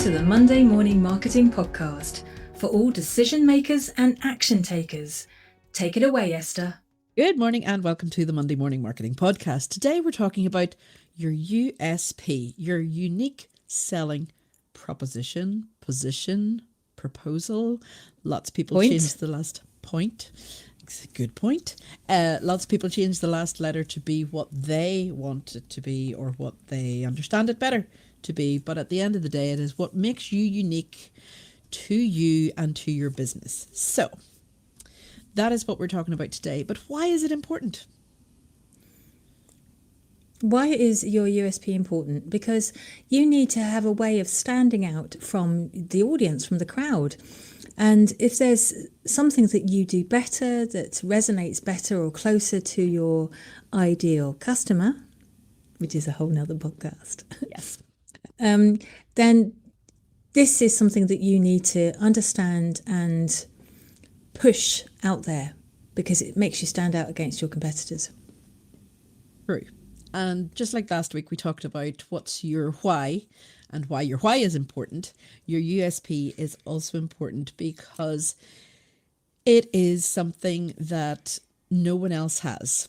to the Monday Morning Marketing Podcast for all decision makers and action takers. Take it away, Esther. Good morning and welcome to the Monday Morning Marketing Podcast. Today we're talking about your USP, your unique selling proposition, position, proposal. Lots of people change the last point. Good point. Lots of people change the last letter to be what they want it to be or what they understand it better to be. But at the end of the day, it is what makes you unique to you and to your business. So that is what we're talking about today. But why is it important? Why is your USP important? Because you need to have a way of standing out from the audience, from the crowd. And if there's something that you do better, that resonates better or closer to your ideal customer, which is a whole nother podcast. Yes. Then this is something that you need to understand and push out there because it makes you stand out against your competitors. True. And just like last week, we talked about what's your why and why your why is important. Your USP is also important because it is something that no one else has.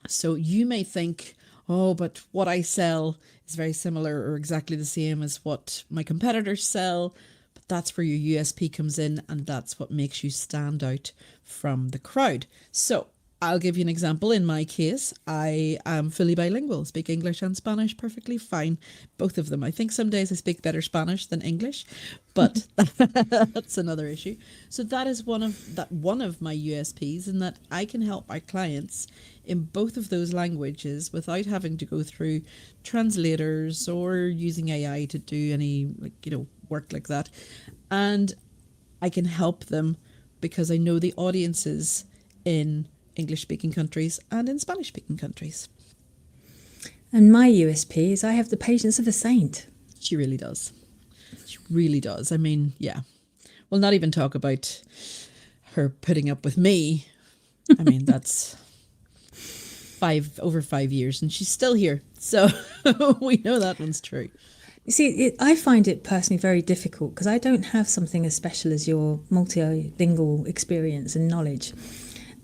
So you may think, oh, but what I sell is very similar or exactly the same as what my competitors sell. But that's where your USP comes in, and that's what makes you stand out from the crowd. So I'll give you an example. In my case, I am fully bilingual, speak English and Spanish perfectly fine, both of them. I think some days I speak better Spanish than English, but that's another issue. So that is one of my USPs, in that I can help my clients in both of those languages without having to go through translators or using AI to do any work like that. And I can help them because I know the audiences in English-speaking countries and in Spanish-speaking countries. And my USP is I have the patience of a saint. She really does. She really does. I mean, yeah. We'll not even talk about her putting up with me. I mean, that's over 5 years and she's still here. So we know that one's true. You see, I find it personally very difficult because I don't have something as special as your multilingual experience and knowledge.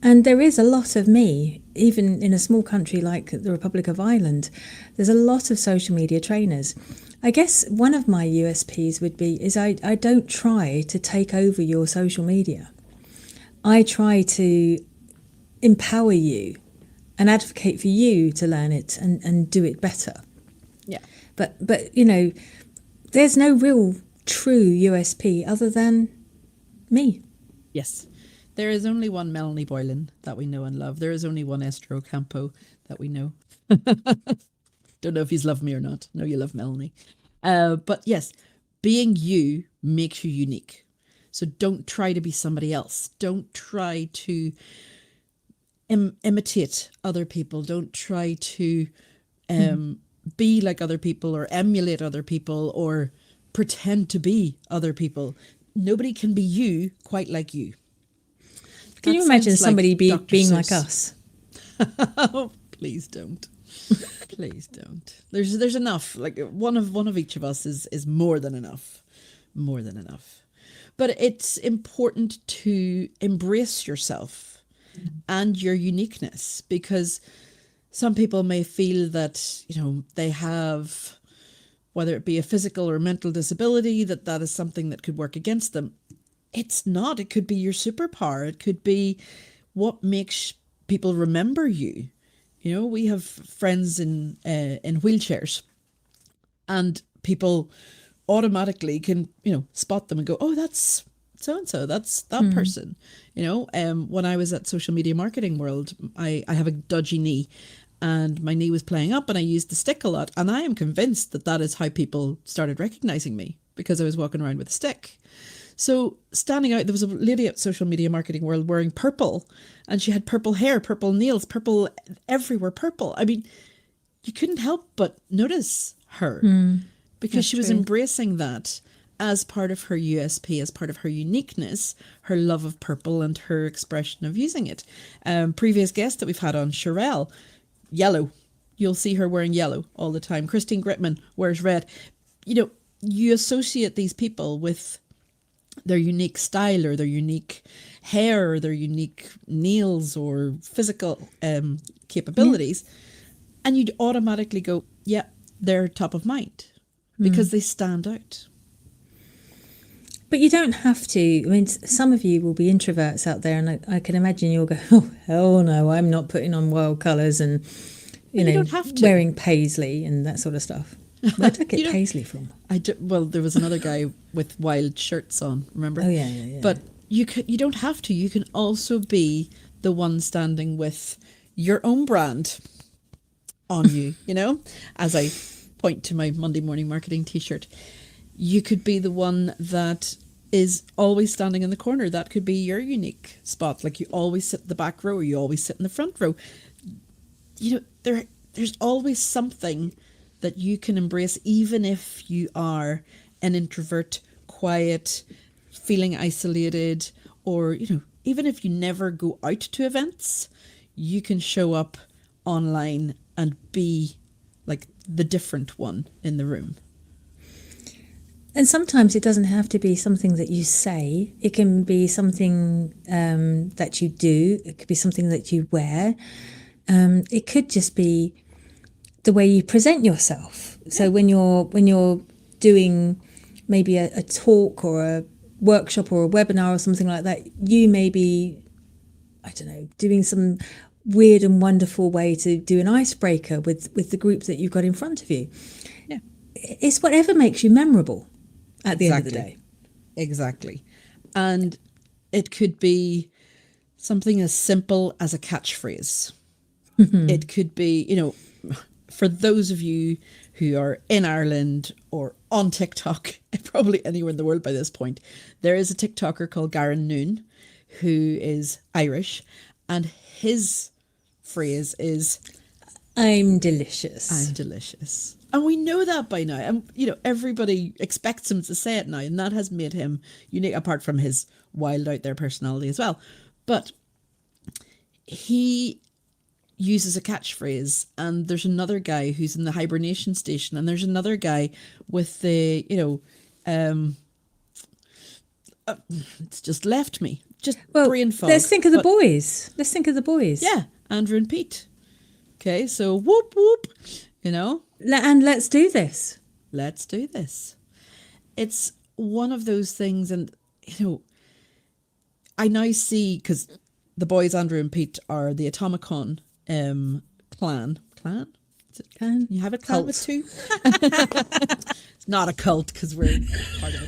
And there is a lot of me, even in a small country like the Republic of Ireland. There's a lot of social media trainers. I guess one of my USPs would be I don't try to take over your social media. I try to empower you and advocate for you to learn it and do it better. Yeah. But there's no real true USP other than me. Yes. There is only one Melanie Boylan that we know and love. There is only one Esther Ocampo that we know. Don't know if you love me or not. No, you love Melanie. But yes, being you makes you unique. So don't try to be somebody else. Don't try to imitate other people. Don't try to be like other people or emulate other people or pretend to be other people. Nobody can be you quite like you. Can you imagine somebody being like us? Oh, please don't. Please don't. There's enough. Like one of each of us is more than enough. More than enough. But it's important to embrace yourself and your uniqueness, because some people may feel that, they have, whether it be a physical or mental disability, that is something that could work against them. It's not. It could be your superpower. It could be what makes people remember you. We have friends in wheelchairs, and people automatically can, spot them and go, oh, that's so-and-so, that's that person. When I was at Social Media Marketing World, I have a dodgy knee and my knee was playing up and I used the stick a lot. And I am convinced that is how people started recognizing me, because I was walking around with a stick. So standing out, there was a lady at Social Media Marketing World wearing purple, and she had purple hair, purple nails, purple everywhere, purple. I mean, you couldn't help but notice her because she was embracing that as part of her USP, as part of her uniqueness, her love of purple and her expression of using it. Previous guest that we've had on, Sherelle, yellow. You'll see her wearing yellow all the time. Christine Gritman wears red. you associate these people with their unique style or their unique hair or their unique nails or physical capabilities, and you'd automatically go, yeah, they're top of mind because they stand out. But you don't have to. I mean, some of you will be introverts out there, and I can imagine you'll go, oh, hell no, I'm not putting on wild colours and, you don't have to. wearing paisley and that sort of stuff. Where did I get paisley from? Well, there was another guy with wild shirts on, remember? Oh, yeah. But you don't have to. You can also be the one standing with your own brand on you, as I point to my Monday morning marketing t-shirt. You could be the one that is always standing in the corner. That could be your unique spot. Like you always sit in the back row or you always sit in the front row. There's always something that you can embrace, even if you are an introvert, quiet, feeling isolated, or, even if you never go out to events, you can show up online and be like the different one in the room. And sometimes it doesn't have to be something that you say. It can be something that you do. It could be something that you wear. It could just be the way you present yourself. So when you're doing maybe a talk or a workshop or a webinar or something like that, you may be, I don't know, doing some weird and wonderful way to do an icebreaker with the group that you've got in front of you. Yeah. It's whatever makes you memorable at the end of the day. Exactly. And it could be something as simple as a catchphrase. It could be, for those of you who are in Ireland or on TikTok, probably anywhere in the world by this point, there is a TikToker called Garen Noon who is Irish, and his phrase is, I'm delicious. I'm delicious. And we know that by now. And, everybody expects him to say it now, and that has made him unique, apart from his wild out there personality as well. But he uses a catchphrase, and there's another guy who's in the hibernation station, and there's another guy with the, it's just left me. Just brain fog. Let's think of the boys. Yeah, Andrew and Pete. Okay, so whoop, whoop, And let's do this. Let's do this. It's one of those things, and, I now see, because the boys, Andrew and Pete, are the Atomicon clan. Is it clan? You have a clan with two? It's not a cult because we're part of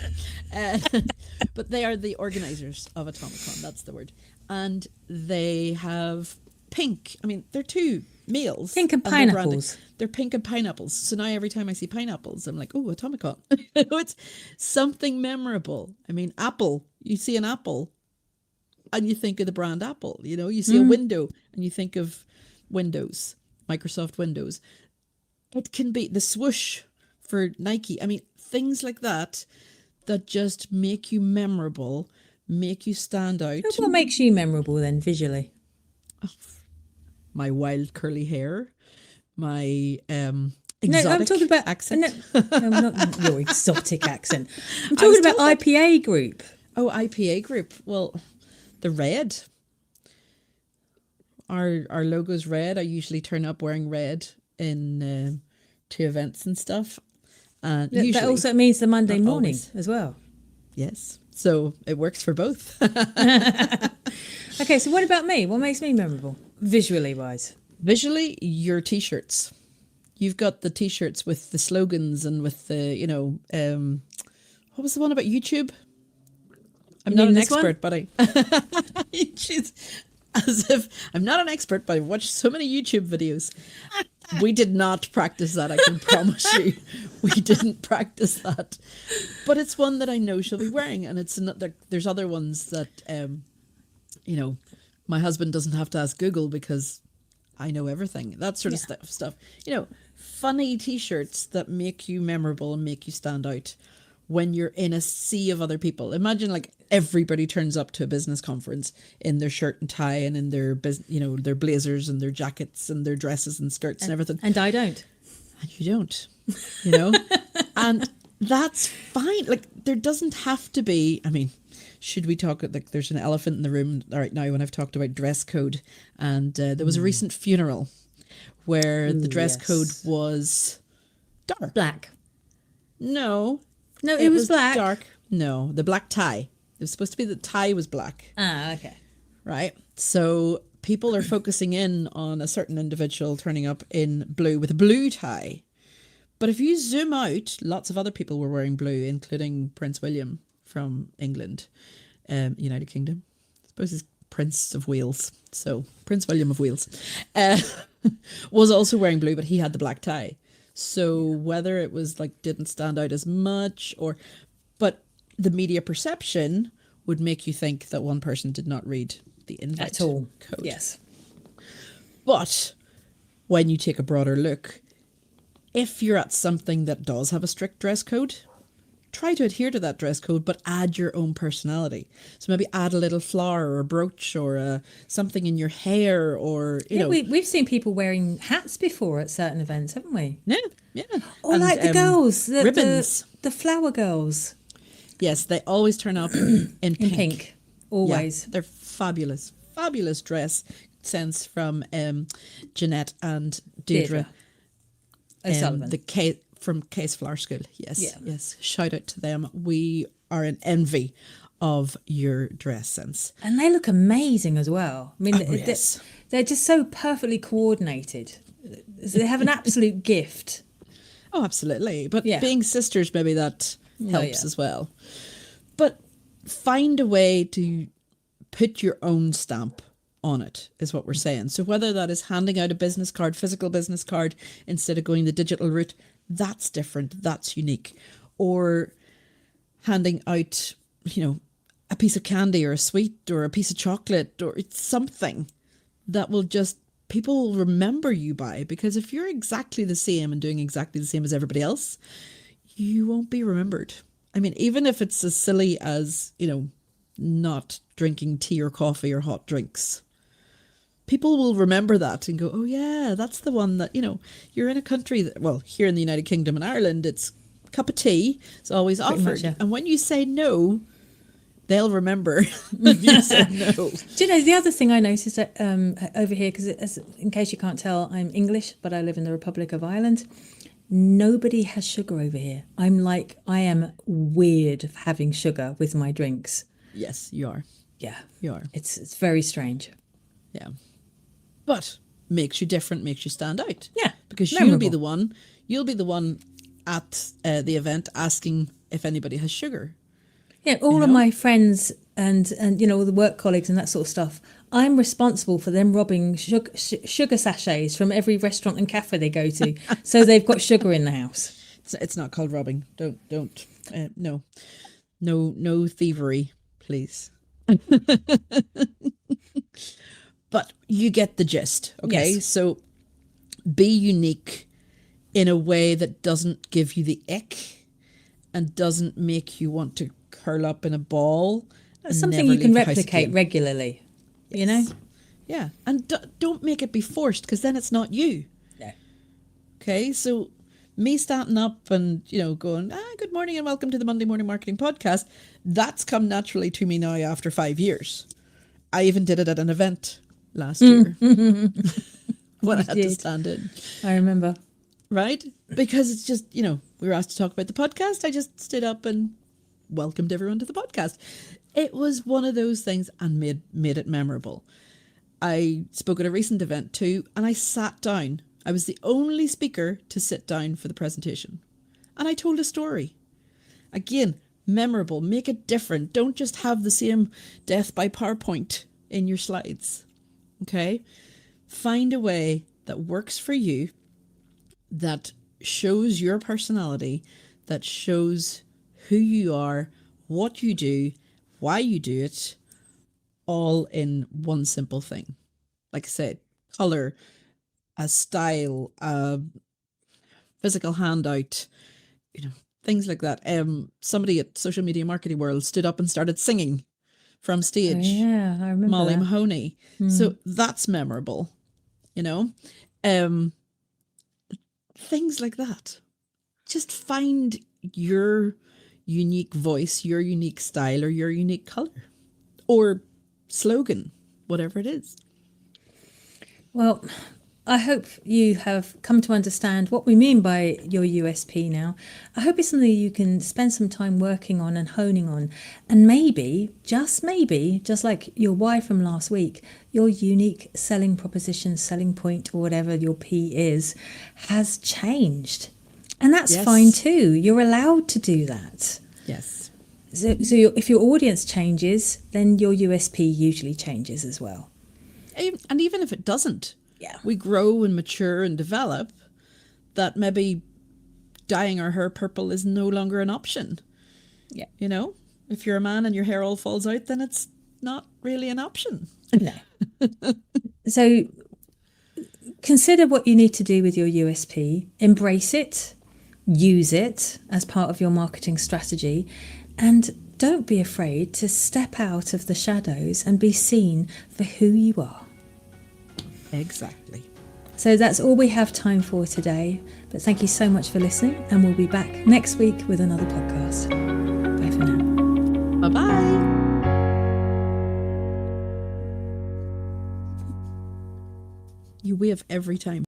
it. But they are the organisers of Atomicon, that's the word. And they have pink. I mean, they're two males. Pink and pineapples. They're pink and pineapples. So now every time I see pineapples, I'm like, oh, Atomicon. It's something memorable. I mean, apple. You see an apple and you think of the brand Apple. You see a window and you think of Windows, Microsoft Windows. It can be the swoosh for Nike. I mean, things like that just make you memorable, make you stand out. What makes you memorable then, visually? My wild curly hair, my exotic I'm talking about accent. No, not your exotic accent. I'm talking about IPA group. Oh, IPA group. Well, the red. Our logo's red. I usually turn up wearing red in to events and stuff. And that also means the Monday morning always. As well. Yes. So it works for both. Okay, so what about me? What makes me memorable, visually wise? Visually, your t-shirts. You've got the t-shirts with the slogans and with the, what was the one about YouTube? I'm not an expert, but as if I'm not an expert, but I've watched so many YouTube videos. We did not practice that, I can promise you. We didn't practice that. But it's one that I know she'll be wearing, and there's other ones that, my husband doesn't have to ask Google because I know everything. That sort of stuff. Funny t-shirts that make you memorable and make you stand out when you're in a sea of other people. Imagine like everybody turns up to a business conference in their shirt and tie and in their their blazers and their jackets and their dresses and skirts and everything. And I don't. And you don't, and that's fine. Like, there doesn't have to be, I mean, should we talk, like, there's an elephant in the room right now when I've talked about dress code. And there was a recent funeral where the dress code was dark. Black. No. No, it was black. Dark. No, the black tie. It was supposed to be the tie was black. Ah, okay. Right? So people are focusing in on a certain individual turning up in blue with a blue tie. But if you zoom out, lots of other people were wearing blue, including Prince William from England, United Kingdom. I suppose he's Prince of Wales. So Prince William of Wales was also wearing blue, but he had the black tie. So whether it was like didn't stand out as much but the media perception would make you think that one person did not read the invite At all. code. Yes. But when you take a broader look, if you're at something that does have a strict dress code, try to adhere to that dress code, but add your own personality. So maybe add a little flower or a brooch or something in your hair, or, you know. We've seen people wearing hats before at certain events, haven't we? Yeah, yeah. Or And, like the girls, ribbons. The flower girls. Yes, they always turn up in pink. In pink, always. Yeah, they're fabulous. Fabulous dress sense from Jeanette and Deirdre. O'Sullivan. From Case Flower School. Yes, Yeah. yes. Shout out to them. We are in envy of your dress sense. And they look amazing as well. I mean, Yes. they're just so perfectly coordinated. They have an absolute gift. Oh, absolutely. But Yeah. being sisters, maybe that helps yeah. as well. But find a way to put your own stamp on it, is what we're saying. So whether that is handing out a business card, physical business card, instead of going the digital route, that's different, that's unique. Or handing out, you know, a piece of candy or a sweet or a piece of chocolate, or it's something that will just, people will remember you by. Because if you're exactly the same and doing exactly the same as everybody else, you won't be remembered. I mean, even if it's as silly as, you know, not drinking tea or coffee or hot drinks, people will remember that and go, oh yeah, that's the one that, you know, you're in a country that, well, here in the United Kingdom and Ireland, it's a cup of tea. It's always offered. much, yeah. And when you say no, they'll remember you said no. Do you know, the other thing I noticed over here, because in case you can't tell, I'm English, but I live in the Republic of Ireland. Nobody has sugar over here. I am weird of having sugar with my drinks. Yes, you are. Yeah. You are. It's very strange. Yeah. But makes you different, makes you stand out. Yeah. Because memorable. you'll be the one at the event asking if anybody has sugar. Yeah, all of my friends and you know, all the work colleagues and that sort of stuff, I'm responsible for them robbing sugar sachets from every restaurant and cafe they go to, so they've got sugar in the house. It's not called robbing. Don't. No thievery, please. But you get the gist, okay? Yes. So be unique in a way that doesn't give you the ick and doesn't make you want to curl up in a ball. That's something you can replicate regularly, you know? Yeah, and don't make it be forced, because then it's not you. No. Okay, so me standing up and, you know, going, good morning and welcome to the Monday Morning Marketing Podcast, that's come naturally to me now after 5 years. I even did it at an event last year when I had to stand in. I remember. Right? Because it's just, you know, we were asked to talk about the podcast. I just stood up and welcomed everyone to the podcast. It was one of those things and made it memorable. I spoke at a recent event too, and I sat down. I was the only speaker to sit down for the presentation. And I told a story. Again, memorable. Make it different. Don't just have the same death by PowerPoint in your slides. Okay? Find a way that works for you, that shows your personality, that shows who you are, what you do, why you do it, all in one simple thing. Like I said, colour, a style, a physical handout, you know, things like that. Somebody at Social Media Marketing World stood up and started singing from stage. Oh, yeah, I remember Molly that. Mahoney. So that's memorable, you know. Things like that. Just find your unique voice, your unique style, or your unique color or slogan, whatever it is. Well, I hope you have come to understand what we mean by your USP now. I hope it's something you can spend some time working on and honing on. And maybe, just like your why from last week, your unique selling proposition, selling point, or whatever your P is, has changed. And that's fine too. You're allowed to do that. Yes. So if your audience changes, then your USP usually changes as well. And even if it doesn't, yeah, we grow and mature and develop, that maybe dyeing our hair purple is no longer an option. Yeah. You know, if you're a man and your hair all falls out, then it's not really an option. No. So consider what you need to do with your USP, embrace it, use it as part of your marketing strategy, and don't be afraid to step out of the shadows and be seen for who you are. Exactly. So that's all we have time for today. But thank you so much for listening, and we'll be back next week with another podcast. Bye for now. Bye-bye. You wave every time.